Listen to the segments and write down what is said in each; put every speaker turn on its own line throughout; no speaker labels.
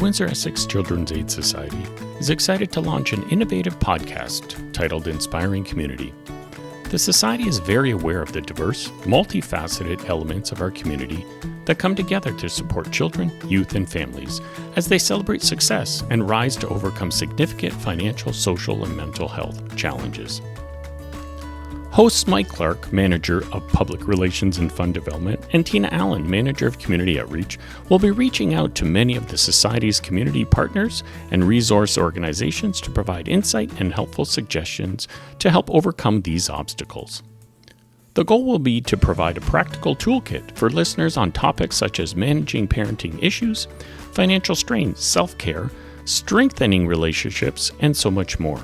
Windsor-Essex Children's Aid Society is excited to launch an innovative podcast titled Inspiring Community. The Society is very aware of the diverse, multifaceted elements of our community that come together to support children, youth, and families as they celebrate success and rise to overcome significant financial, social, and mental health challenges. Hosts Mike Clark, Manager of Public Relations and Fund Development, and Tina Allen, Manager of Community Outreach, will be reaching out to many of the Society's community partners and resource organizations to provide insight and helpful suggestions to help overcome these obstacles. The goal will be to provide a practical toolkit for listeners on topics such as managing parenting issues, financial strain, self-care, strengthening relationships, and so much more.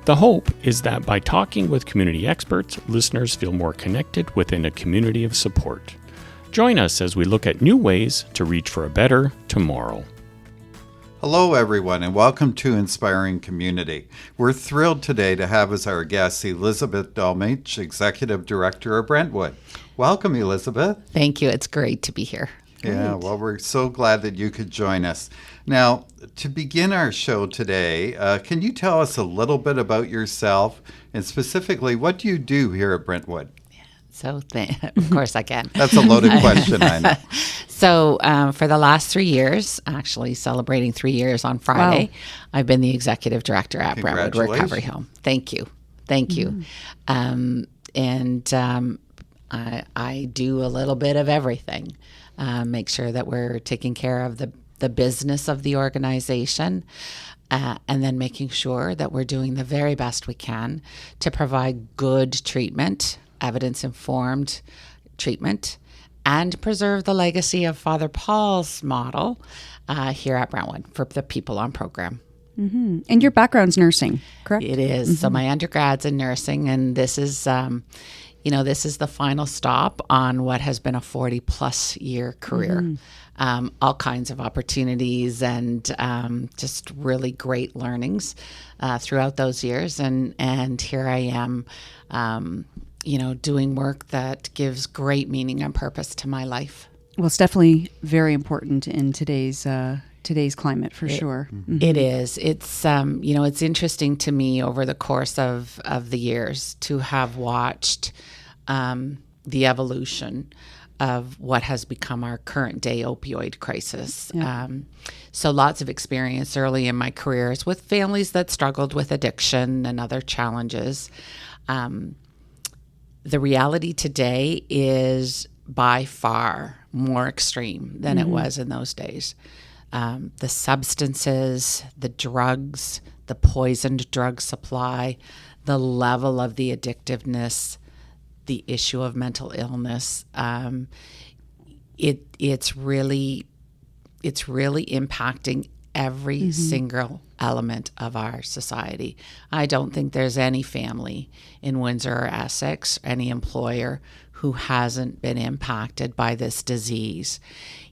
The hope is that by talking with community experts, listeners feel more connected within a community of support. Join us as we look at new ways to reach for a better tomorrow.
Hello, everyone, and welcome to Inspiring Community. We're thrilled today to have as our guest Elizabeth Dulmage, Executive Director of Brentwood. Welcome, Elizabeth.
Thank you. It's great to be here.
Yeah, well, we're so glad that you could join us. Now, to begin our show today, can you tell us a little bit about yourself and specifically what do you do here at Brentwood?
So, of course I can.
That's a loaded question, I know.
So, for the last 3 years, actually celebrating 3 years on Friday, wow. I've been the Executive Director at Brentwood Recovery Home. Thank you. Thank you. I do a little bit of everything. Make sure that we're taking care of the business of the organization, and then making sure that we're doing the very best we can to provide good treatment, evidence-informed treatment, and preserve the legacy of Father Paul's model here at Brentwood for the people on program.
Mm-hmm. And your background's nursing, correct?
It is. Mm-hmm. So my undergrad's in nursing, and this is this is the final stop on what has been a 40-plus year career. Mm-hmm. All kinds of opportunities and just really great learnings throughout those years. And here I am, doing work that gives great meaning and purpose to my life.
Well, it's definitely very important in today's climate, for sure. Mm-hmm.
It is. It's it's interesting to me over the course of the years to have watched the evolution of what has become our current day opioid crisis. Yeah. So lots of experience early in my careers with families that struggled with addiction and other challenges. The reality today is by far more extreme than it was in those days. The substances, the drugs, the poisoned drug supply, the level of the addictiveness, the issue of mental illness, it's really impacting every single element of our society. I don't think there's any family in Windsor-Essex, any employer who hasn't been impacted by this disease.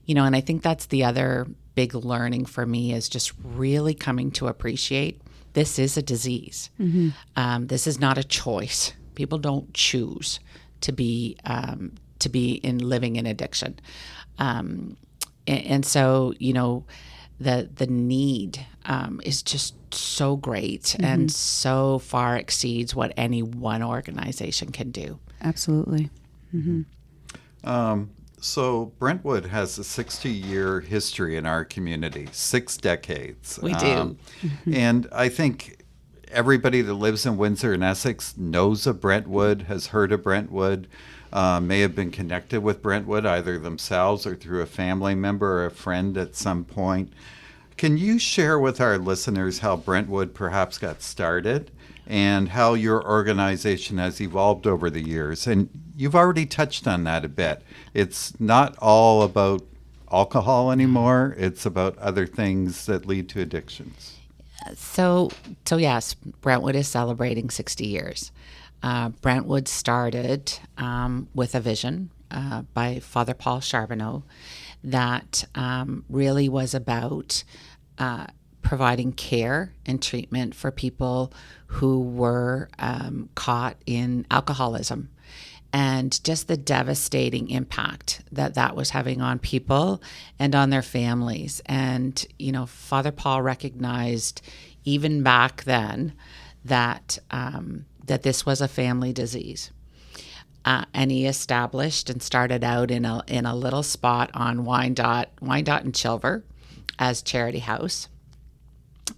And I think that's the other big learning for me is just really coming to appreciate this is a disease. Mm-hmm. This is not a choice. People don't choose to be living in addiction, and so the need is just so great and so far exceeds what any one organization can do.
Absolutely. Mm-hmm.
So Brentwood has a 60-year history in our community, 6 decades.
We do,
and I think everybody that lives in Windsor and Essex knows of Brentwood, has heard of Brentwood, may have been connected with Brentwood either themselves or through a family member or a friend at some point. Can you share with our listeners how Brentwood perhaps got started and how your organization has evolved over the years? And you've already touched on that a bit. It's not all about alcohol anymore. It's about other things that lead to addictions.
So yes, Brentwood is celebrating 60 years. Brentwood started with a vision by Father Paul Charbonneau that really was about providing care and treatment for people who were caught in alcoholism. and just the devastating impact that was having on people and on their families. And, Father Paul recognized even back then that this was a family disease. And he established and started out in a little spot on Wyandotte and Chilver as Charity House,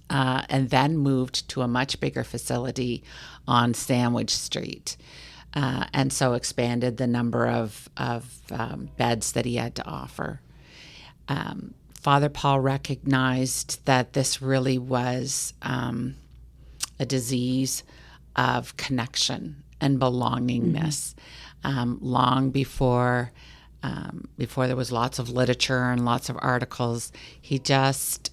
and then moved to a much bigger facility on Sandwich Street, and so expanded the number of beds that he had to offer. Father Paul recognized that this really was a disease of connection and belongingness. Long before there was lots of literature and lots of articles, he just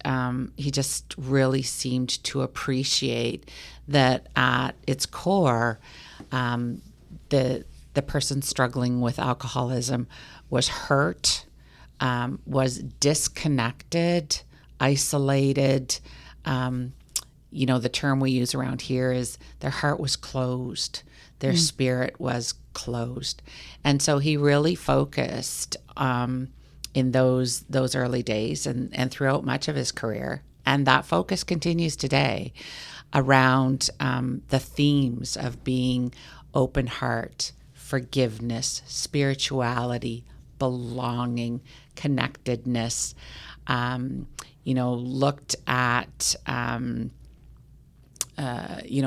really seemed to appreciate that at its core, the person struggling with alcoholism was hurt, was disconnected, isolated. The term we use around here is their heart was closed, their spirit was closed. And so he really focused in those early days and throughout much of his career, and that focus continues today, around the themes of being open heart, forgiveness, spirituality, belonging, connectedness. Looked at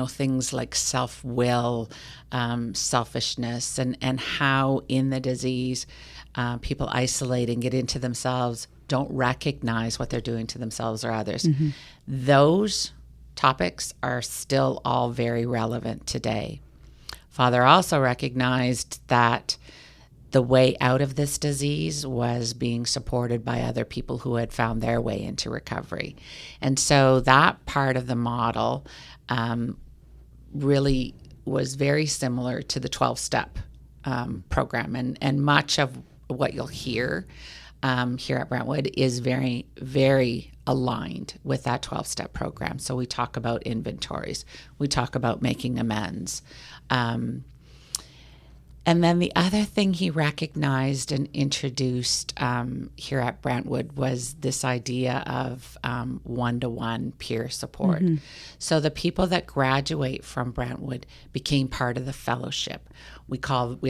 things like self-will, selfishness, and how in the disease, people isolate and get into themselves, don't recognize what they're doing to themselves or others. Those topics are still all very relevant today. Father also recognized that the way out of this disease was being supported by other people who had found their way into recovery. And so that part of the model really was very similar to the 12-step program. And much of what you'll hear here at Brentwood is very, very aligned with that 12-step program. So we talk about inventories. We talk about making amends. And then the other thing he recognized and introduced here at Brentwood was this idea of one-to-one peer support. So the people that graduate from Brentwood became part of the fellowship. We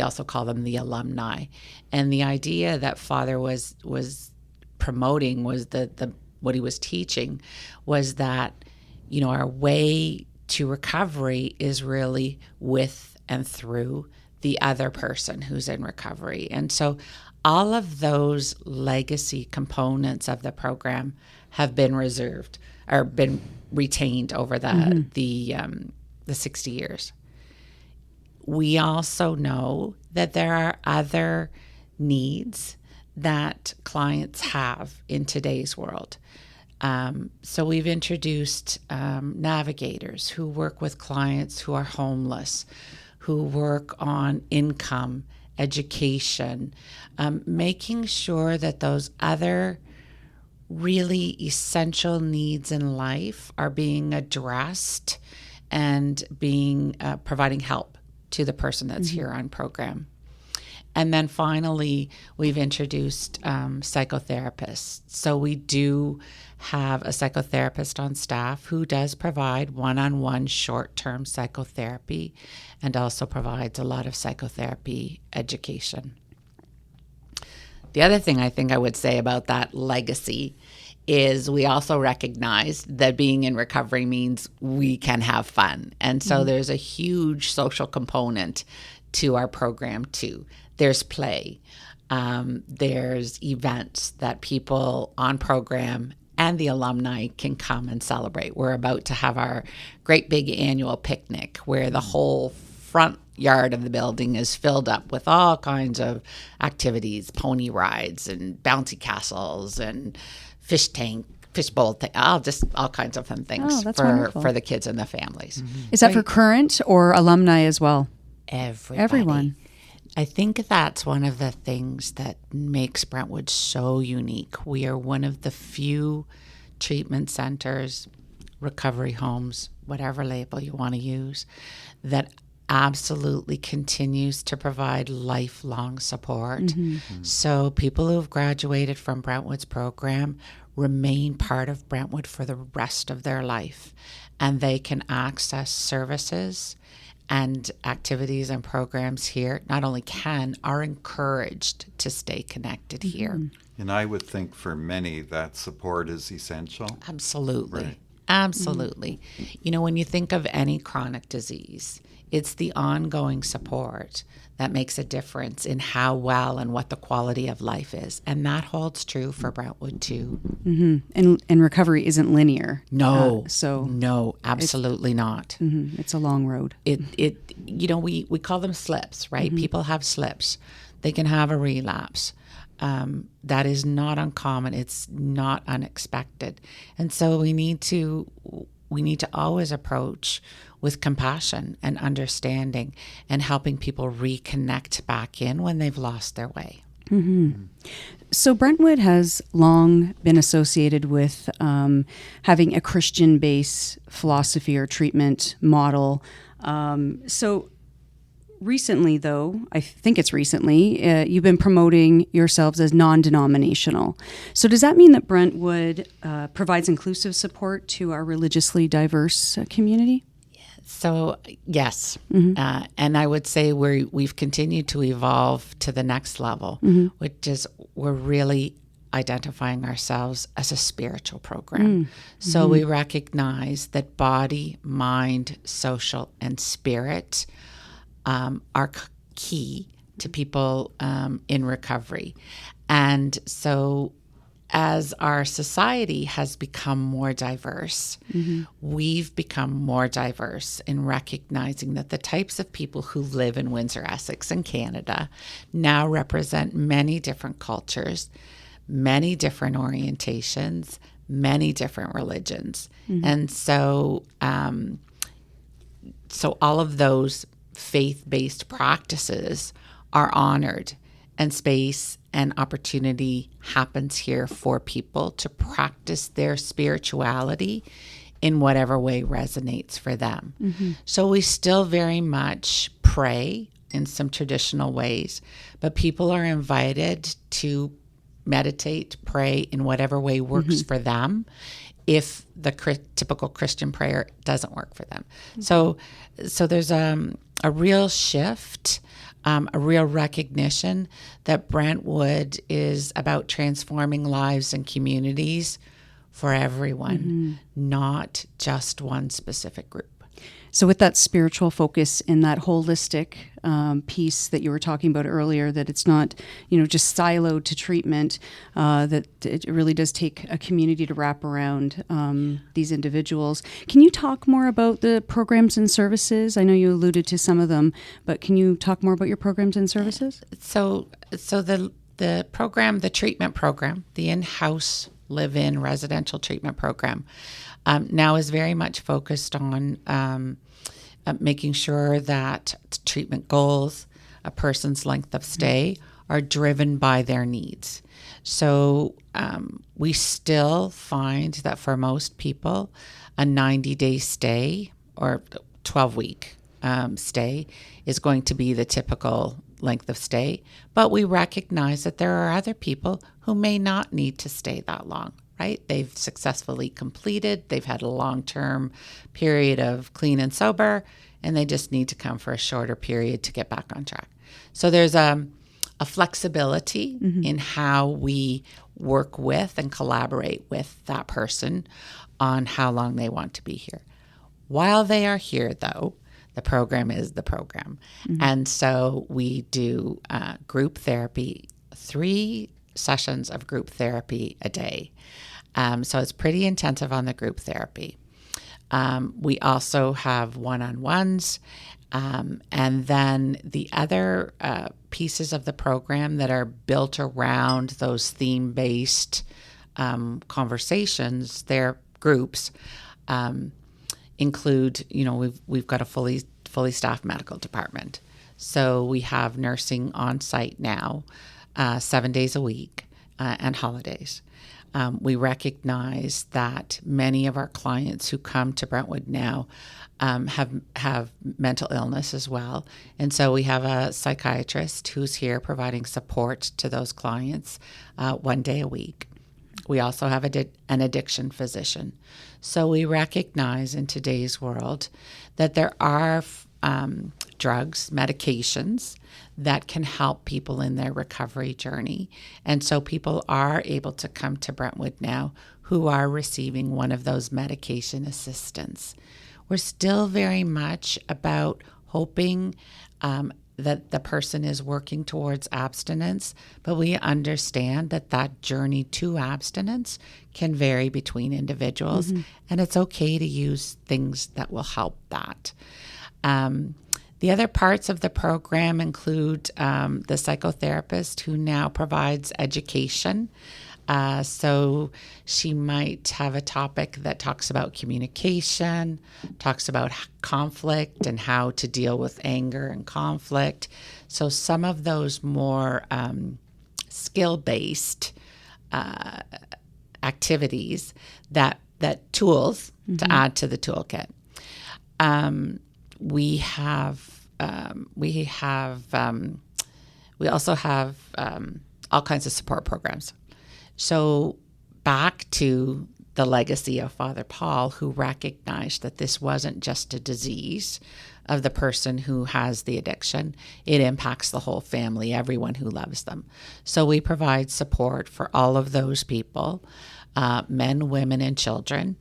also call them the alumni. And the idea that Father was promoting was what he was teaching was that, our way to recovery is really with and through the other person who's in recovery. And so all of those legacy components of the program have been reserved or been retained over the 60 years. We also know that there are other needs that clients have in today's world. So we've introduced navigators who work with clients who are homeless, who work on income, education, making sure that those other really essential needs in life are being addressed and being providing help to the person that's here on program. And then finally, we've introduced psychotherapists. So we do have a psychotherapist on staff who does provide one-on-one short-term psychotherapy and also provides a lot of psychotherapy education. The other thing I think I would say about that legacy is we also recognize that being in recovery means we can have fun. And so there's a huge social component to our program too. There's play. There's events that people on program and the alumni can come and celebrate. We're about to have our great big annual picnic where the whole front yard of the building is filled up with all kinds of activities, pony rides and bouncy castles and fishbowl, all kinds of fun things for the kids and the families.
Is that for current or alumni as well?
Everyone. I think that's one of the things that makes Brentwood so unique. We are one of the few treatment centers, recovery homes, whatever label you want to use, that absolutely continues to provide lifelong support. So people who have graduated from Brentwood's program remain part of Brentwood for the rest of their life, and they can access services and activities and programs here. Not only can, are encouraged to stay connected here.
And I would think for many that support is essential.
Absolutely.
Right.
Absolutely. You know, when you think of any chronic disease, it's the ongoing support that makes a difference in how well and what the quality of life is. And that holds true for Brentwood too.
And recovery isn't linear.
No,
So
no, absolutely not.
it's a long road.
You know, we call them slips, right? People have slips. They can have a relapse. That is not uncommon. It's not unexpected. And so we need to always approach with compassion and understanding and helping people reconnect back in when they've lost their way.
So Brentwood has long been associated with having a Christian-based philosophy or treatment model. So recently, though, I think it's recently, you've been promoting yourselves as non-denominational. So does that mean that Brentwood provides inclusive support to our religiously diverse community?
So, yes. And I would say we've continued to evolve to the next level, which is we're really identifying ourselves as a spiritual program. So we recognize that body, mind, social, and spirit are key to people in recovery. And so as our society has become more diverse, we've become more diverse in recognizing that the types of people who live in Windsor-Essex and Canada now represent many different cultures, many different orientations, many different religions. And so, so all of those faith-based practices are honored, and space and opportunity happens here for people to practice their spirituality in whatever way resonates for them. So we still very much pray in some traditional ways, but people are invited to meditate, pray in whatever way works for them if the typical Christian prayer doesn't work for them. So there's a real shift, a real recognition that Brentwood is about transforming lives and communities for everyone, not just one specific group.
So with that spiritual focus and that holistic piece that you were talking about earlier, that it's not, just siloed to treatment, that it really does take a community to wrap around these individuals. Can you talk more about the programs and services? I know you alluded to some of them, but can you talk more about your programs and services? So
the program, the treatment program, the in-house live-in residential treatment program, now is very much focused on making sure that treatment goals, a person's length of stay, are driven by their needs. So we still find that for most people, a 90-day stay or 12-week stay is going to be the typical length of stay. But we recognize that there are other people who may not need to stay that long. Right? They've successfully completed, they've had a long-term period of clean and sober, and they just need to come for a shorter period to get back on track. So there's a flexibility in how we work with and collaborate with that person on how long they want to be here. While they are here, though, the program is the program. And so we do group therapy, 3 sessions of group therapy a day. So it's pretty intensive on the group therapy. We also have one-on-ones. And then the other pieces of the program that are built around those theme-based conversations, their groups, include, we've got a fully staffed medical department. So we have nursing on site now, 7 days a week. and holidays. We recognize that many of our clients who come to Brentwood now have mental illness as well. And so we have a psychiatrist who's here providing support to those clients 1 day a week. We also have an addiction physician. So we recognize in today's world that there are drugs, medications that can help people in their recovery journey. And so people are able to come to Brentwood now who are receiving one of those medication assistance. We're still very much about hoping that the person is working towards abstinence, but we understand that that journey to abstinence can vary between individuals, and it's okay to use things that will help that. The other parts of the program include the psychotherapist who now provides education. So she might have a topic that talks about communication, talks about conflict and how to deal with anger and conflict. So some of those more skill-based activities that tools to add to the toolkit. We also have all kinds of support programs. So back to the legacy of Father Paul, who recognized that this wasn't just a disease of the person who has the addiction. It impacts the whole family, everyone who loves them. So we provide support for all of those people, men, women, and children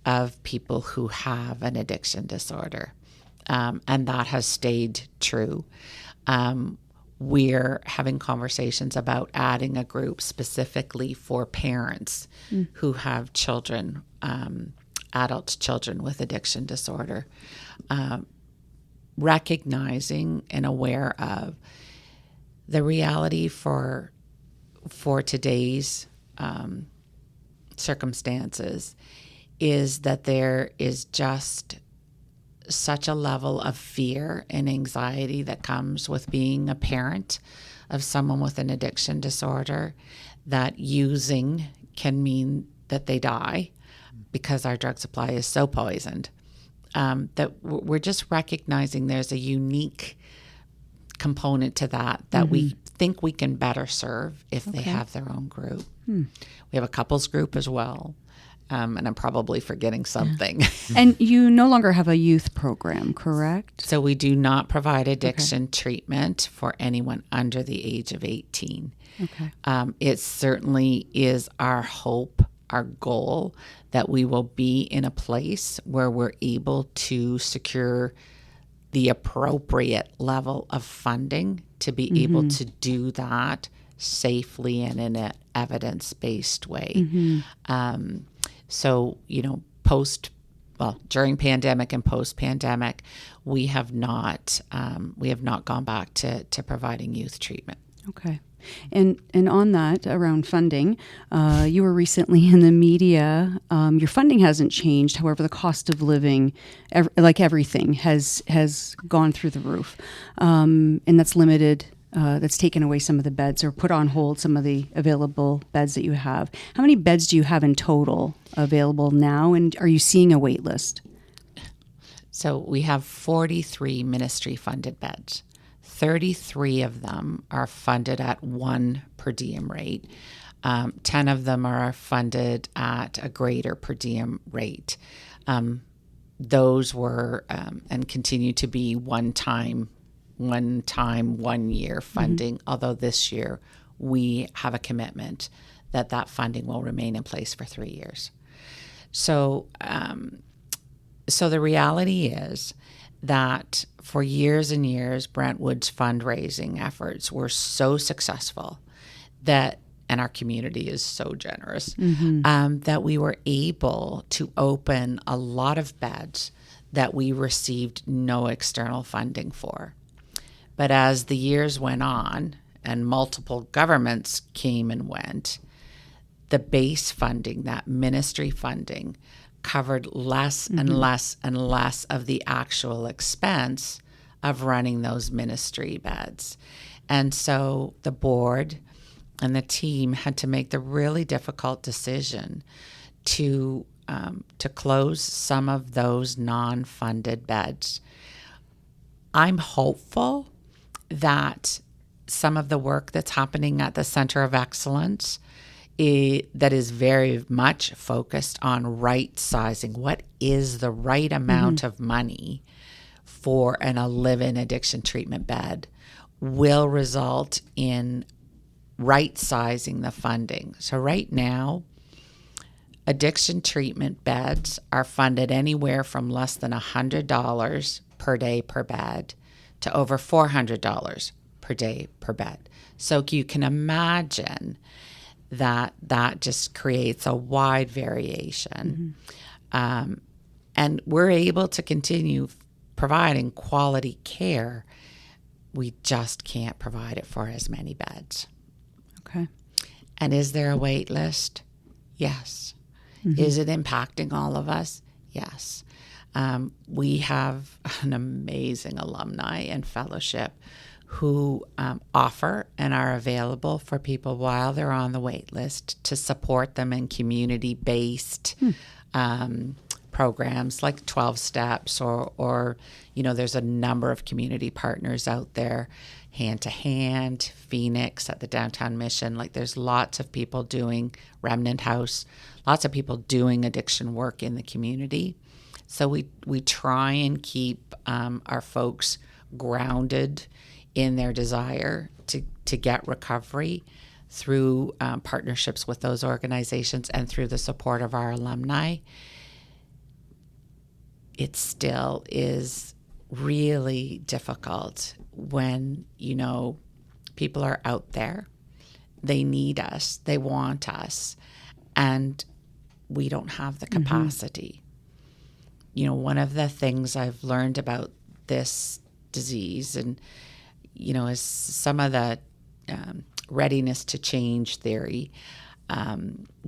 of people who have an addiction disorder. And that has stayed true. We're having conversations about adding a group specifically for parents who have children, adult children with addiction disorder, recognizing and aware of the reality for today's circumstances is that there is just such a level of fear and anxiety that comes with being a parent of someone with an addiction disorder that using can mean that they die because our drug supply is so poisoned. That we're just recognizing there's a unique component to that we think we can better serve if they have their own group. We have a couples group as well. And I'm probably forgetting something.
And you no longer have a youth program, correct?
So we do not provide addiction treatment for anyone under the age of 18.
Okay.
It certainly is our hope, our goal, that we will be in a place where we're able to secure the appropriate level of funding to be able to do that safely and in an evidence-based way. So, during pandemic and post-pandemic, we have not gone back to providing youth treatment.
Okay. And on that, around funding, you were recently in the media. Your funding hasn't changed. However, the cost of living, like everything, has gone through the roof. And that's limited. That's taken away some of the beds or put on hold some of the available beds that you have. How many beds do you have in total available now? And are you seeing a wait list?
So we have 43 ministry-funded beds. 33 of them are funded at 1 per diem rate. 10 of them are funded at a greater per diem rate. Those were and continue to be one time, 1 year funding, although this year we have a commitment that funding will remain in place for 3 years. So the reality is that for years and years, Brentwood's fundraising efforts were so successful and our community is so generous, that we were able to open a lot of beds that we received no external funding for. But as the years went on and multiple governments came and went, the base funding, that ministry funding, covered less and less and less of the actual expense of running those ministry beds. And so the board and the team had to make the really difficult decision to close some of those non-funded beds. I'm hopeful that some of the work that's happening at the Center of Excellence that is very much focused on right sizing. What is the right amount of money for a live-in addiction treatment bed will result in right sizing the funding. So right now, addiction treatment beds are funded anywhere from less than $100 per day per bed to over $400 per day per bed. So you can imagine that just creates a wide variation. And we're able to continue providing quality care. We just can't provide it for as many beds.
Okay.
And is there a wait list? Yes. Is it impacting all of us? Yes. We have an amazing alumni and fellowship who offer and are available for people while they're on the wait list to support them in community-based programs like 12 Steps or there's a number of community partners out there, Hand to Hand, Phoenix at the Downtown Mission. Like there's lots of people doing Remnant House, lots of people doing addiction work in the community. So we try and keep our folks grounded in their desire to get recovery through partnerships with those organizations and through the support of our alumni. It still is really difficult when, people are out there, they need us, they want us, and we don't have the capacity. One of the things I've learned about this disease and, is some of the readiness to change theory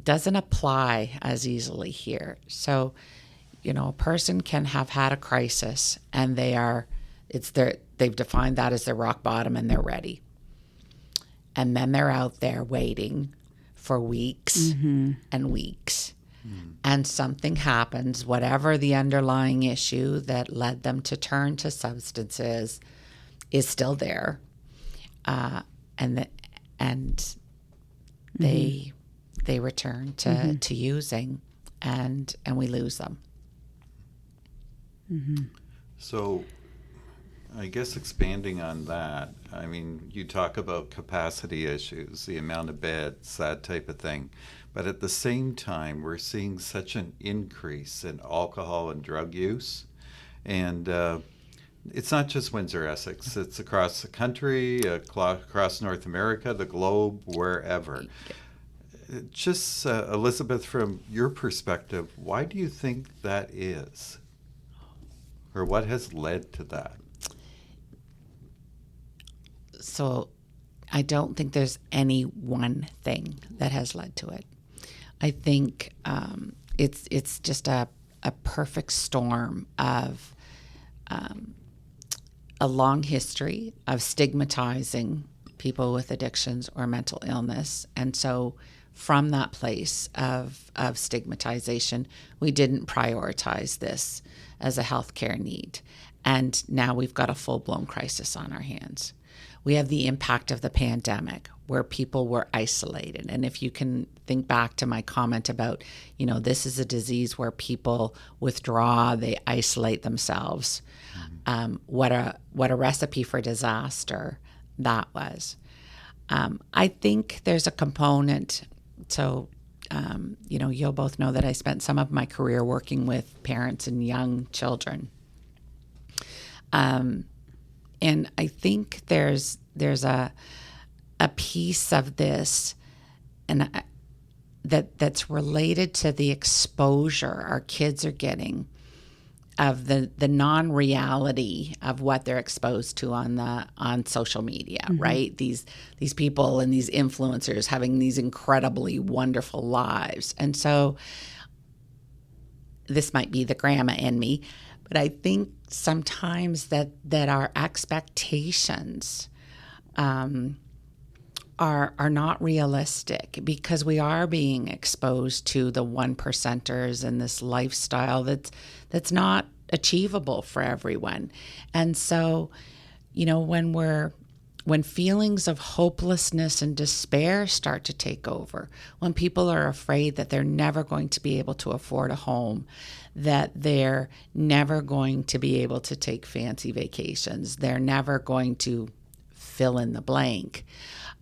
doesn't apply as easily here. So, a person can have had a crisis and they've defined that as their rock bottom and they're ready. And then they're out there waiting for weeks and weeks. And something happens, whatever the underlying issue that led them to turn to substances is still there. And they return to using and we lose them.
So I guess expanding on that, I mean, you talk about capacity issues, the amount of beds, that type of thing. But at the same time, we're seeing such an increase in alcohol and drug use. And it's not just Windsor-Essex. It's across the country, across North America, the globe, wherever. Just, Elizabeth, from your perspective, why do you think that is? Or what has led to that?
So I don't think there's any one thing that has led to it. I think it's just a perfect storm of a long history of stigmatizing people with addictions or mental illness. And so from that place of stigmatization, we didn't prioritize this as a healthcare need. And now we've got a full-blown crisis on our hands. We have the impact of the pandemic where people were isolated. And if you can think back to my comment about, this is a disease where people withdraw, they isolate themselves. What a recipe for disaster that was. I think there's a component. So, you'll both know that I spent some of my career working with parents and young children. And I think there's a piece of this and that's related to the exposure our kids are getting of the non-reality of what they're exposed to on social media, right? These people and these influencers having these incredibly wonderful lives. And so this might be the grandma in me, but I think sometimes that our expectations are not realistic, because we are being exposed to the 1%ers and this lifestyle that's not achievable for everyone. And so, when feelings of hopelessness and despair start to take over, when people are afraid that they're never going to be able to afford a home, that they're never going to be able to take fancy vacations, they're never going to fill in the blank,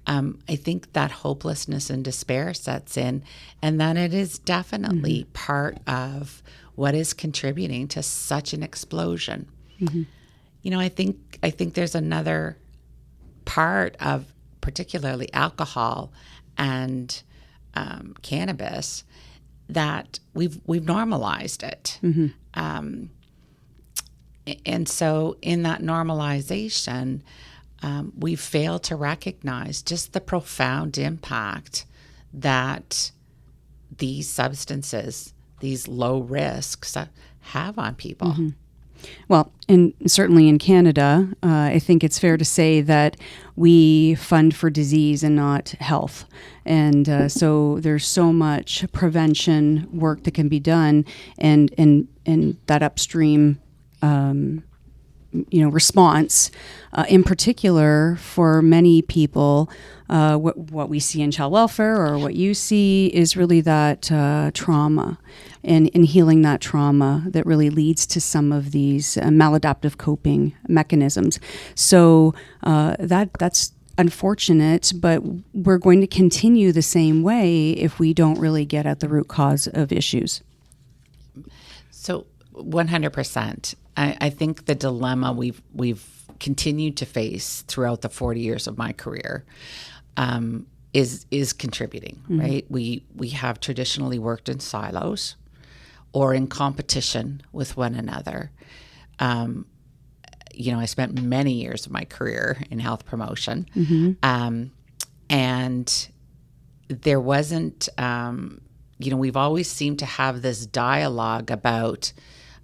I think that hopelessness and despair sets in, and then it is definitely part of what is contributing to such an explosion. I think there's another part of particularly alcohol and cannabis that we've normalized it. And so in that normalization, we've failed to recognize just the profound impact that these substances, these low risks, have on people.
Well, and certainly in Canada, I think it's fair to say that we fund for disease and not health. And so there's so much prevention work that can be done, and that upstream response, in particular for many people, what we see in child welfare, or what you see, is really that trauma, and healing that trauma that really leads to some of these maladaptive coping mechanisms. So that's unfortunate, but we're going to continue the same way if we don't really get at the root cause of issues.
So 100%. I think the dilemma we've continued to face throughout the 40 years of my career is contributing, right? We have traditionally worked in silos or in competition with one another. I spent many years of my career in health promotion, and there wasn't, we've always seemed to have this dialogue about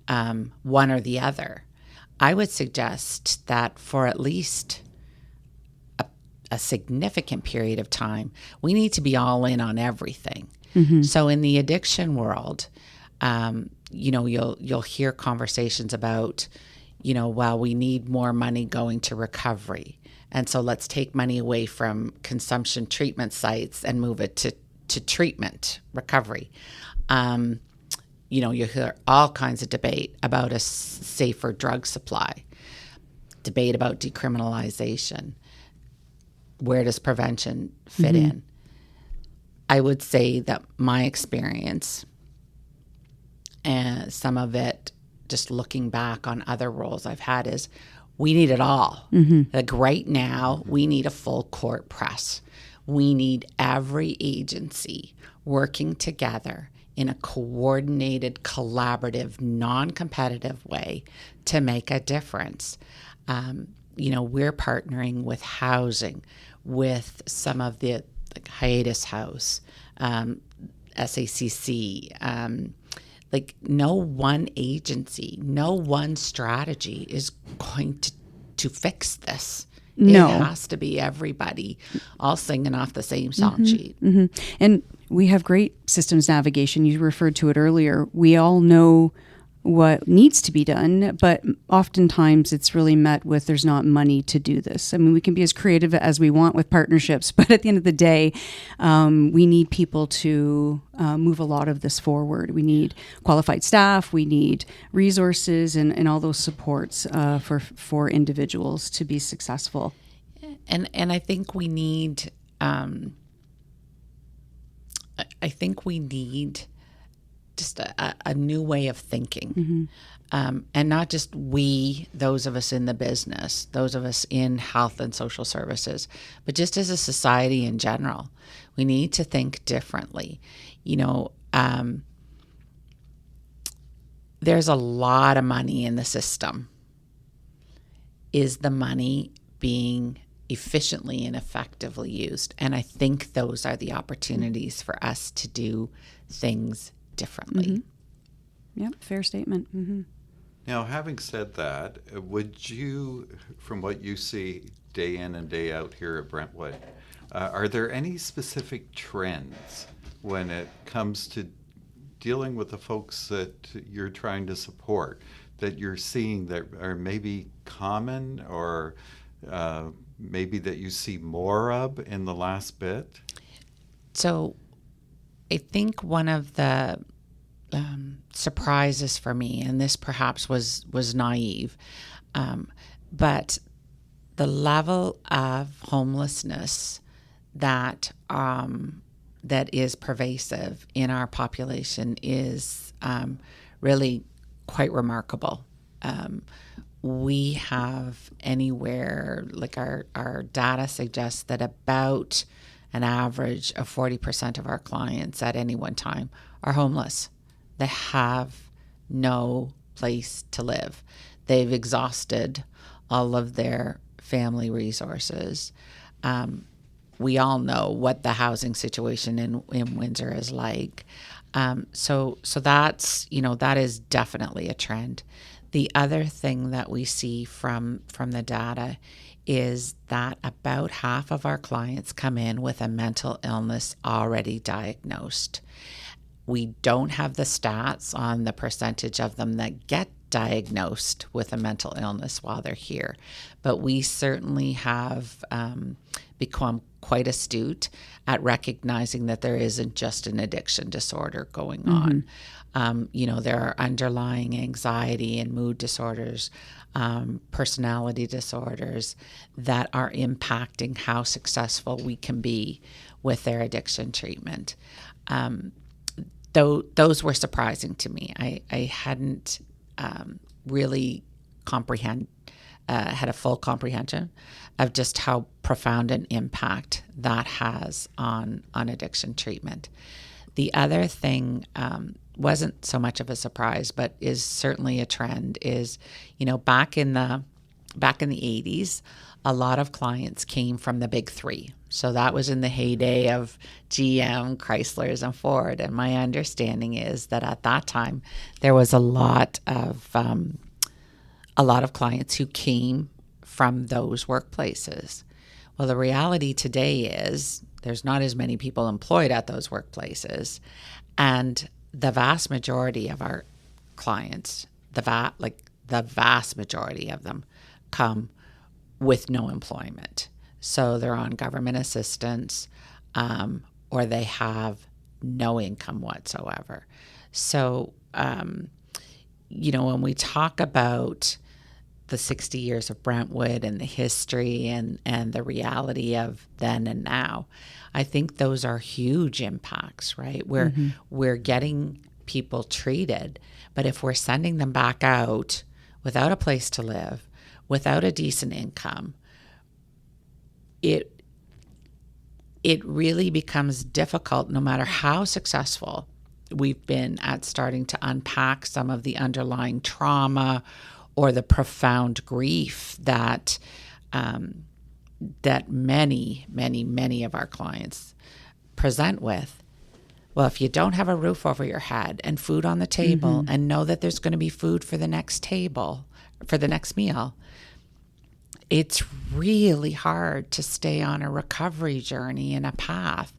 one or the other. I would suggest that for at least a significant period of time, we need to be all in on everything. So in the addiction world, you'll hear conversations about, well, we need more money going to recovery, and so let's take money away from consumption treatment sites and move it to treatment recovery. You hear all kinds of debate about a safer drug supply, debate about decriminalization. Where does prevention fit in? I would say that my experience, and some of it just looking back on other roles I've had, is we need it all. Like right now, we need a full court press. We need every agency working together in a coordinated, collaborative, non-competitive way to make a difference. We're partnering with housing, with some of the hiatus house, SACC. No one agency, no one strategy is going to fix this.
No.
It has to be everybody all singing off the same song sheet.
And we have great systems navigation. You referred to it earlier. We all know what needs to be done, but oftentimes it's really met with there's not money to do this. I mean, we can be as creative as we want with partnerships, but at the end of the day, we need people to move a lot of this forward. We need qualified staff, we need resources, and all those supports for individuals to be successful.
And I think we need just a new way of thinking. And not just those of us in the business, those of us in health and social services, but just as a society in general. We need to think differently. There's a lot of money in the system. Is the money being efficiently and effectively used? And I think those are the opportunities for us to do things differently.
Yep, fair statement.
Now, having said that, would you, from what you see day in and day out here at Brentwood, Are there any specific trends when it comes to dealing with the folks that you're trying to support that you're seeing that are maybe common or maybe that you see more of in the last bit?
So I think one of the surprises for me, and this perhaps was naive, but the level of homelessness that is pervasive in our population is really quite remarkable. We have anywhere, like our data suggests that about an average of 40% of our clients at any one time are homeless. They have no place to live. They've exhausted all of their family resources. We all know what the housing situation in Windsor is like. So that's, that is definitely a trend. The other thing that we see from the data is that about half of our clients come in with a mental illness already diagnosed. We don't have the stats on the percentage of them that get diagnosed with a mental illness while they're here, but we certainly have become quite astute at recognizing that there isn't just an addiction disorder going on. There are underlying anxiety and mood disorders, personality disorders that are impacting how successful we can be with their addiction treatment. Those were surprising to me. I hadn't really had a full comprehension of just how profound an impact that has on addiction treatment. The other thing wasn't so much of a surprise, but is certainly a trend. Is back in the 80s, a lot of clients came from the big three. So that was in the heyday of GM, Chryslers, and Ford. And my understanding is that at that time there was a lot of clients who came from those workplaces. Well, the reality today is there's not as many people employed at those workplaces, and the vast majority of our clients, the vast majority of them, come with no employment. So they're on government assistance, or they have no income whatsoever. So, when we talk about the 60 years of Brentwood and the history and the reality of then and now, I think those are huge impacts, right? We're getting people treated, but if we're sending them back out without a place to live, without a decent income, it really becomes difficult, no matter how successful we've been at starting to unpack some of the underlying trauma or the profound grief that many of our clients present with. Well, if you don't have a roof over your head and food on the table and know that there's going to be food for the next table, for the next meal, it's really hard to stay on a recovery journey and a path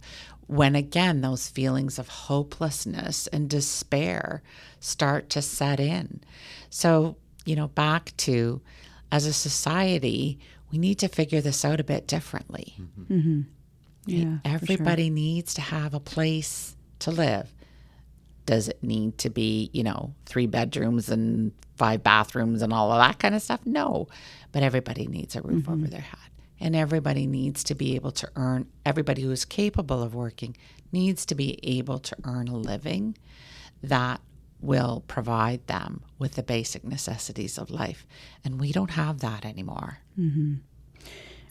when, again, those feelings of hopelessness and despair start to set in. So, back to, as a society, we need to figure this out a bit differently.
Yeah,
everybody needs to have a place to live. Does it need to be, 3 bedrooms and 5 bathrooms and all of that kind of stuff? No, but everybody needs a roof over their head. And everybody needs to be able to earn, everybody who is capable of working needs to be able to earn a living that will provide them with the basic necessities of life. And we don't have that anymore.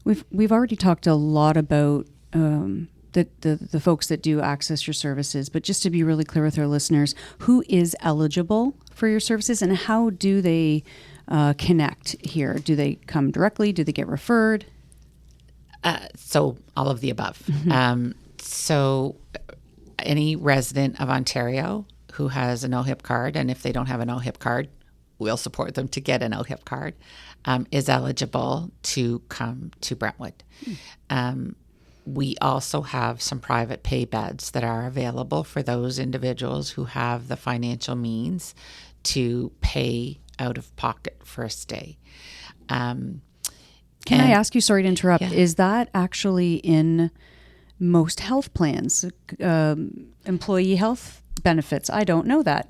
We've already talked a lot about the folks that do access your services, but just to be really clear with our listeners, who is eligible for your services and how do they connect here? Do they come directly? Do they get referred?
So all of the above. So any resident of Ontario who has an OHIP card, and if they don't have an OHIP card, we'll support them to get an OHIP card, is eligible to come to Brentwood. we also have some private pay beds that are available for those individuals who have the financial means to pay out of pocket for a stay.
Can I ask you, sorry to interrupt, is that actually in most health plans, employee health benefits? I don't know that.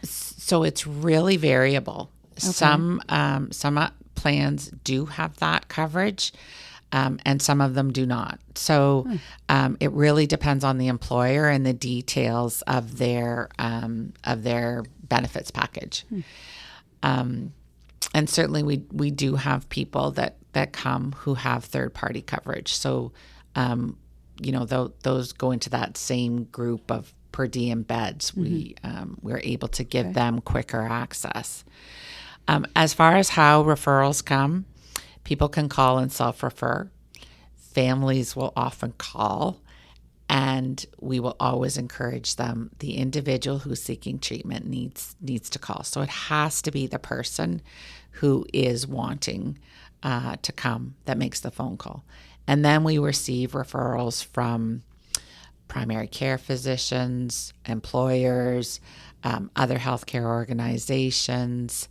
So it's really variable. Okay. Some plans do have that coverage, and some of them do not. So it really depends on the employer and the details of their benefits package. And certainly we do have people that come who have third-party coverage. So, those go into that same group of per diem beds. We're able to give them quicker access. As far as how referrals come, people can call and self-refer. Families will often call, and we will always encourage them. The individual who's seeking treatment needs to call. So it has to be the person who is wanting to come that makes the phone call. And then we receive referrals from primary care physicians, employers, other healthcare organizations,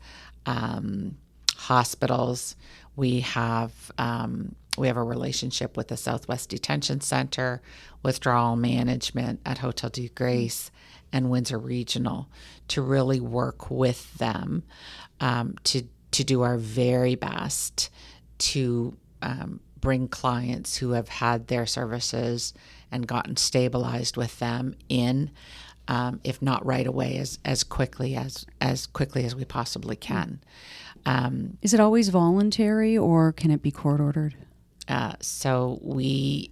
hospitals. We have a relationship with the Southwest Detention Center, Withdrawal Management at Hotel de Grace, and Windsor Regional to really work with them to do our very best to bring clients who have had their services and gotten stabilized with them in, if not right away, as quickly as we possibly can.
Is it always voluntary, or can it be court ordered?
So we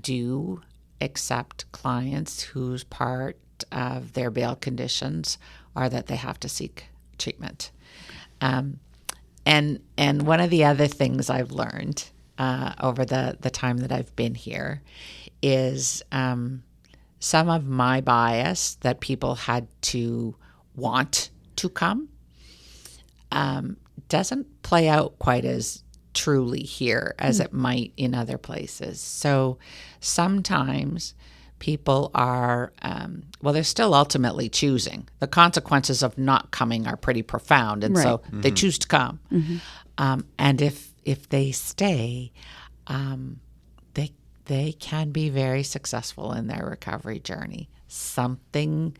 do accept clients whose part of their bail conditions are that they have to seek treatment. And one of the other things I've learned over the time that I've been here is some of my bias that people had to want to come doesn't play out quite as truly here as it might in other places. So sometimes people are, they're still ultimately choosing. The consequences of not coming are pretty profound, and so they choose to come. And if they stay, they can be very successful in their recovery journey. Something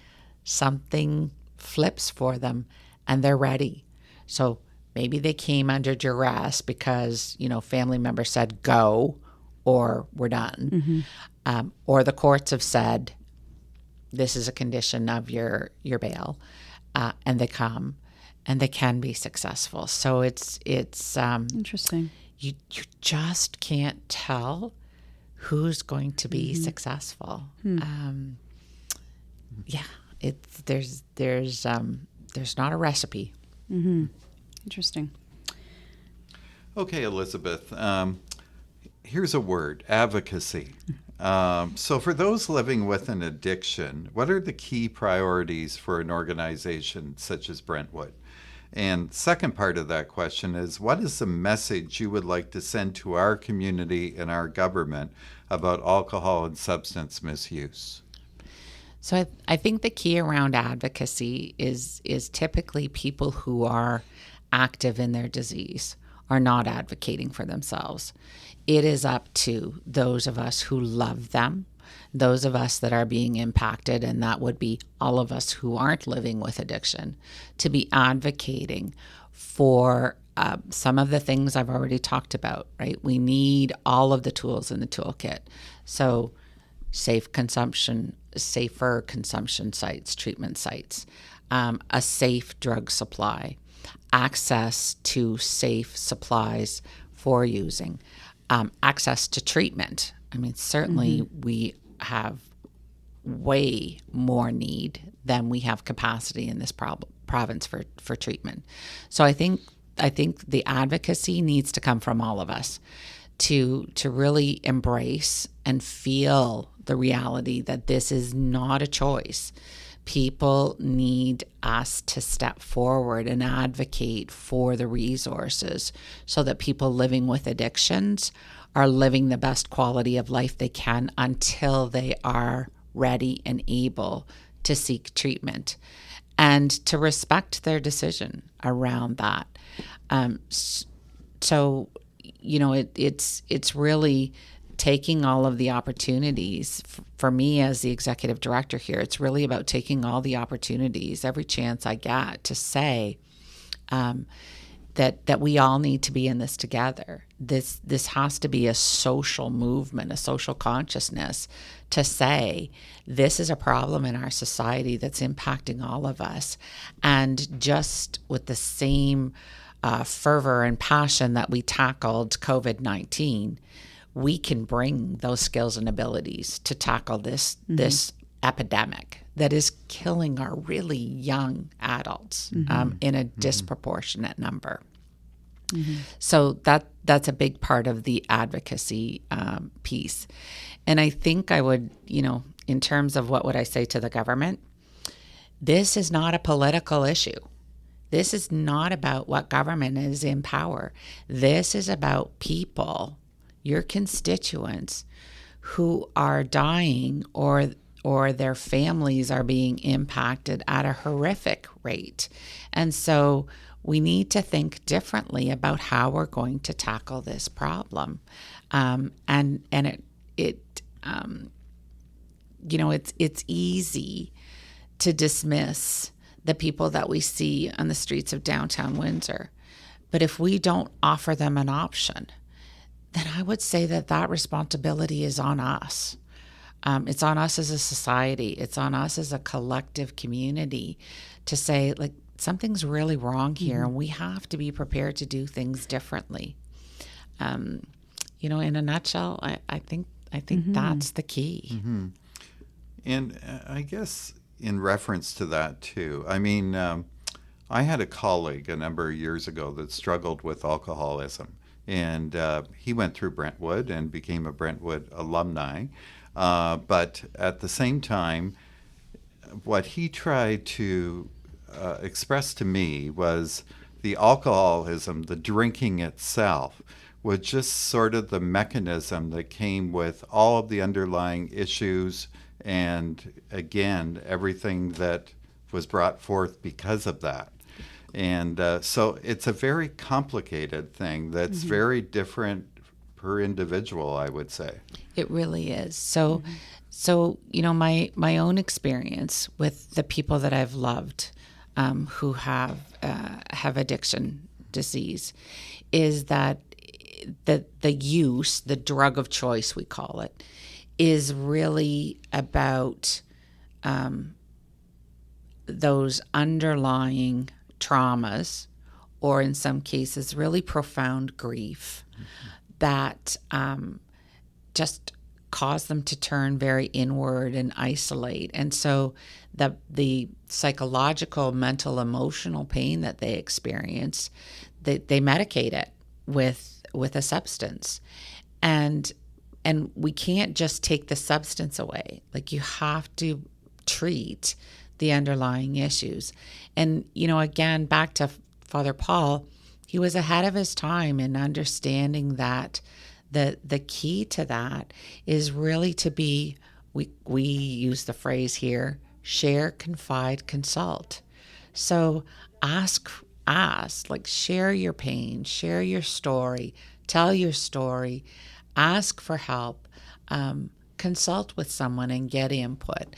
flips for them, and they're ready. So maybe they came under duress because, family members said go or we're done. Or the courts have said this is a condition of your bail, and they come and they can be successful. So it's
interesting.
You just can't tell who's going to be successful. There's not a recipe.
Interesting.
Okay, Elizabeth, here's a word, advocacy. So for those living with an addiction, what are the key priorities for an organization such as Brentwood? And second part of that question is, what is the message you would like to send to our community and our government about alcohol and substance misuse?
So I think the key around advocacy is typically people who are active in their disease are not advocating for themselves. It is up to those of us who love them, those of us that are being impacted, and that would be all of us who aren't living with addiction, to be advocating for some of the things I've already talked about, right? We need all of the tools in the toolkit. So safer consumption sites, treatment sites, a safe drug supply, access to safe supplies for using, access to treatment. I mean, certainly we have way more need than we have capacity in this province for treatment. So I think the advocacy needs to come from all of us to really embrace and feel the reality that this is not a choice. people need us to step forward and advocate for the resources so that people living with addictions are living the best quality of life they can until they are ready and able to seek treatment, and to respect their decision around that. So, it's really taking all of the opportunities. For me as the executive director here, it's really about taking all the opportunities, every chance I get, to say that we all need to be in this together. This has to be a social movement, a social consciousness, to say this is a problem in our society that's impacting all of us. And just with the same fervor and passion that we tackled COVID-19, we can bring those skills and abilities to tackle this epidemic that is killing our really young adults in a disproportionate number. So that's a big part of the advocacy piece. And I think I would, in terms of what would I say to the government, this is not a political issue. This is not about what government is in power. This is about people, your constituents, who are dying or their families are being impacted at a horrific rate. And so we need to think differently about how we're going to tackle this problem. It's easy to dismiss the people that we see on the streets of downtown Windsor. But if we don't offer them an option, then I would say that responsibility is on us. It's on us as a society. It's on us as a collective community to say, like, something's really wrong here, and we have to be prepared to do things differently. In a nutshell, I think that's the key.
And I guess in reference to that too, I had a colleague a number of years ago that struggled with alcoholism, and he went through Brentwood and became a Brentwood alumni. But at the same time, what he tried to express to me was the alcoholism, the drinking itself, was just sort of the mechanism that came with all of the underlying issues and, again, everything that was brought forth because of that. And so it's a very complicated thing that's very different per individual, I would say.
It really is. So my own experience with the people that I've loved who have addiction disease is that the use, the drug of choice, we call it, is really about those underlying traumas, or in some cases, really profound grief that just cause them to turn very inward and isolate. And so the psychological, mental, emotional pain that they experience, they medicate it with a substance. And we can't just take the substance away. Like, you have to treat the underlying issues. And, again, back to Father Paul, he was ahead of his time in understanding that the key to that is really to be, we use the phrase here, share, confide, consult. So ask, like, share your pain, share your story, tell your story, ask for help, consult with someone and get input.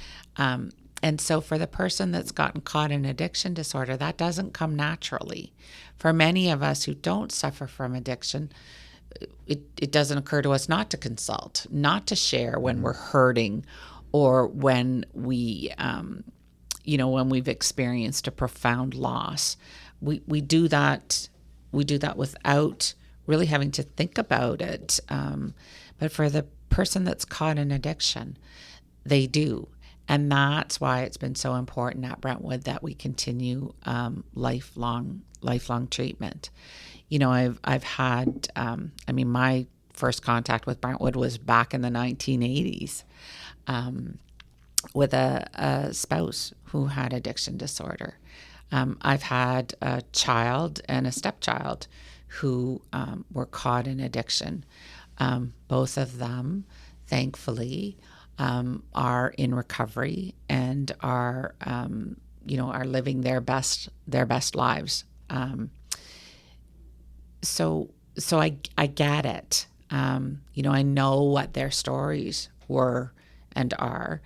And so for the person that's gotten caught in addiction disorder, that doesn't come naturally. For many of us who don't suffer from addiction, it doesn't occur to us not to consult, not to share when we're hurting, or when we, when we've experienced a profound loss. We do that without really having to think about it. But for the person that's caught in addiction, they do. And that's why it's been so important at Brentwood that we continue lifelong treatment. I've had, my first contact with Brentwood was back in the 1980s. with a spouse who had addiction disorder. I've had a child and a stepchild who were caught in addiction. Both of them, thankfully, are in recovery and are living their best lives. So I get it. I know what their stories were and are,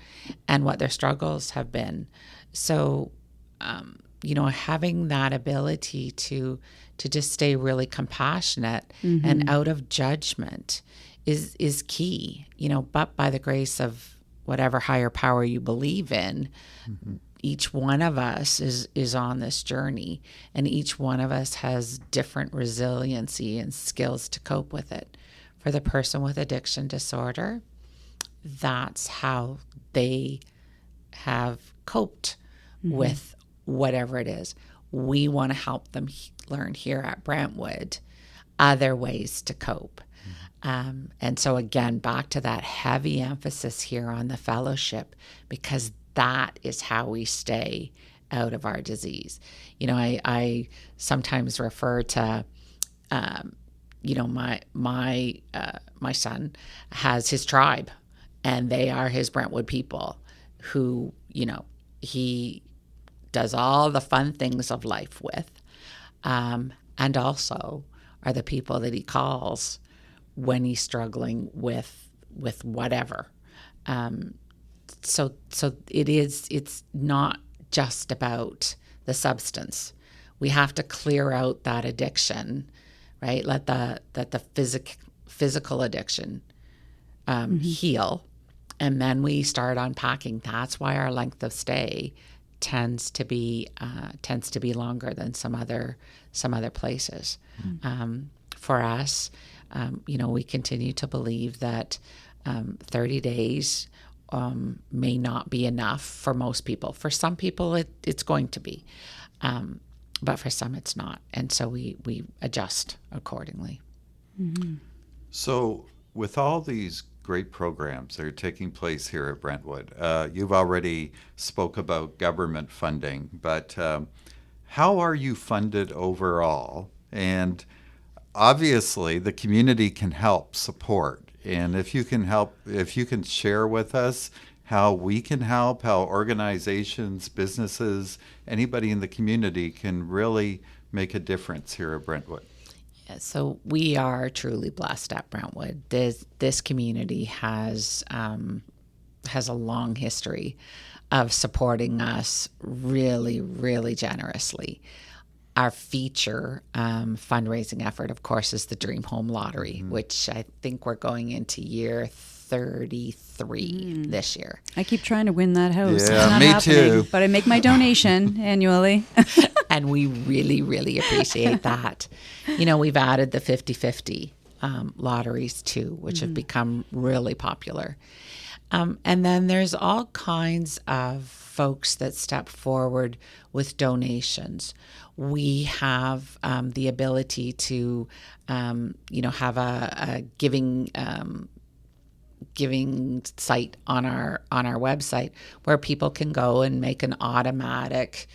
and what their struggles have been. So, having that ability to just stay really compassionate and out of judgment is key. But by the grace of whatever higher power you believe in, each one of us is on this journey, and each one of us has different resiliency and skills to cope with it. For the person with addiction disorder, that's how they have coped with whatever it is. We want to help them learn here at Brentwood other ways to cope. And so again, back to that heavy emphasis here on the fellowship, because that is how we stay out of our disease. I sometimes refer to, my son has his tribe, and they are his Brentwood people who, he does all the fun things of life with, and also are the people that he calls when he's struggling with whatever. So it's not just about the substance. We have to clear out that addiction, right? Let the physical addiction heal, and then we start unpacking. That's why our length of stay tends to be longer than some other places. For us, we continue to believe that 30 days may not be enough for most people. For some people, it's going to be, but for some, it's not, and so we adjust accordingly.
So, with all these great programs that are taking place here at Brentwood, you've already spoke about government funding, but how are you funded overall? And obviously, the community can help support. And if you can share with us how we can help, how organizations, businesses, anybody in the community can really make a difference here at Brentwood.
Yeah, so we are truly blessed at Brentwood. This community has a long history of supporting us really, really generously. Our feature fundraising effort, of course, is the Dream Home Lottery, which I think we're going into year 33 this year.
I keep trying to win that house.
Yeah,
it's not
me
happening,
too.
But I make my donation annually.
And we really, really appreciate that. We've added the 50-50 lotteries too, which have become really popular. And then there's all kinds of folks that step forward with donations. We have the ability to, have a giving site on our website where people can go and make an automatic,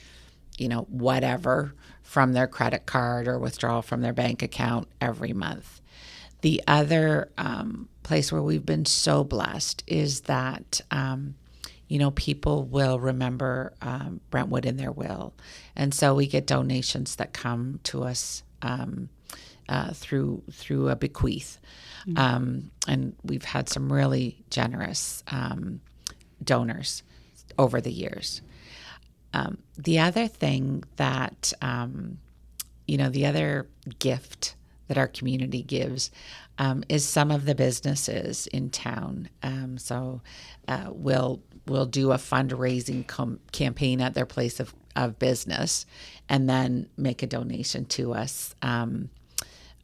whatever from their credit card or withdrawal from their bank account every month. The other place where we've been so blessed is that, people will remember Brentwood in their will. And so we get donations that come to us through a bequeath. And we've had some really generous donors over the years. The other thing that, the other gift that our community gives is some of the businesses in town. So we'll do a fundraising campaign at their place of business, and then make a donation to us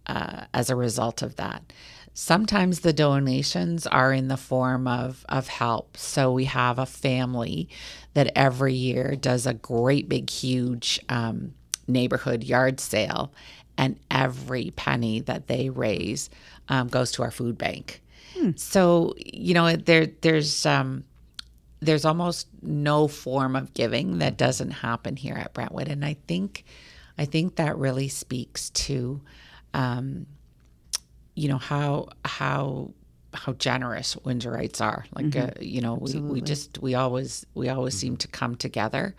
as a result of that. Sometimes the donations are in the form of help. So we have a family that every year does a great big huge neighborhood yard sale, and every penny that they raise goes to our food bank. So there's there's almost no form of giving that doesn't happen here at Brentwood. And I think that really speaks to, how generous Windsorites are. Like, we always seem to come together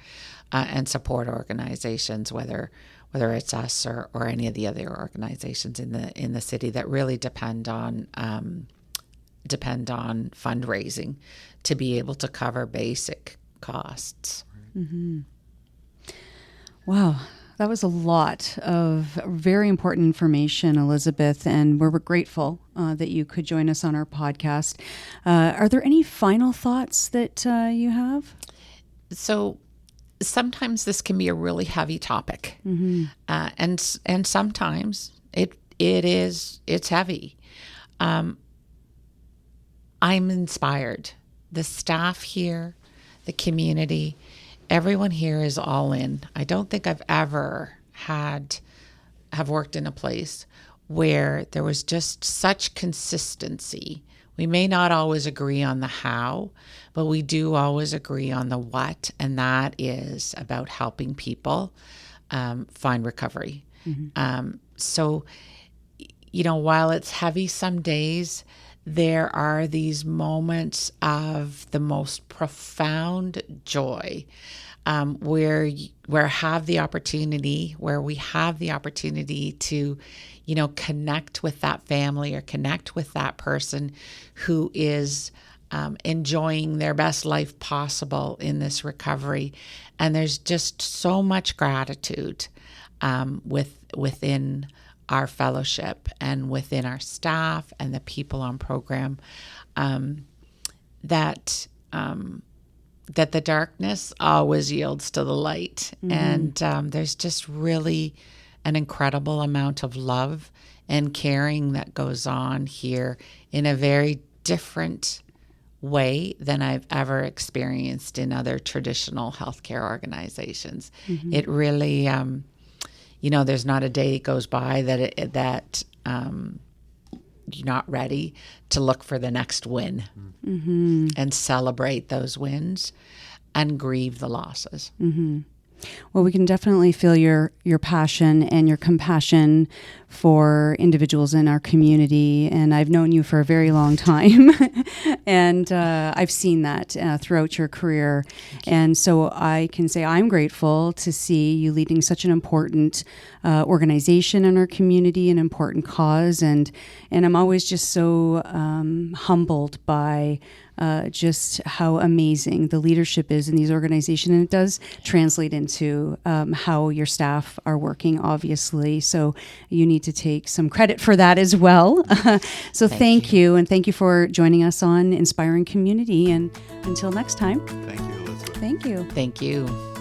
and support organizations, whether it's us or any of the other organizations in the city that really depend on fundraising to be able to cover basic costs.
Mm-hmm. Wow. That was a lot of very important information, Elizabeth, and we're grateful that you could join us on our podcast. Are there any final thoughts that you have?
So sometimes this can be a really heavy topic, and sometimes it's heavy. I'm inspired. The staff here, the community, everyone here is all in. I don't think I've ever have worked in a place where there was just such consistency. We may not always agree on the how, but we do always agree on the what, and that is about helping people find recovery. So, while it's heavy some days, there are these moments of the most profound joy where we have the opportunity to, connect with that family or connect with that person who is enjoying their best life possible in this recovery. And there's just so much gratitude within our fellowship and within our staff and the people on program, that the darkness always yields to the light. And there's just really an incredible amount of love and caring that goes on here in a very different way than I've ever experienced in other traditional healthcare organizations. It really, there's not a day goes by that you're not ready to look for the next win and celebrate those wins and grieve the losses.
Well, we can definitely feel your passion and your compassion for individuals in our community. And I've known you for a very long time. And I've seen that throughout your career. And so I can say I'm grateful to see you leading such an important organization in our community, an important cause. And I'm always just so humbled by just how amazing the leadership is in these organizations. And it does translate into how your staff are working, obviously. So you need to take some credit for that as well. So thank you. And thank you for joining us on Inspiring Community. And until next time.
Thank you, Elizabeth.
Thank you.
Thank you.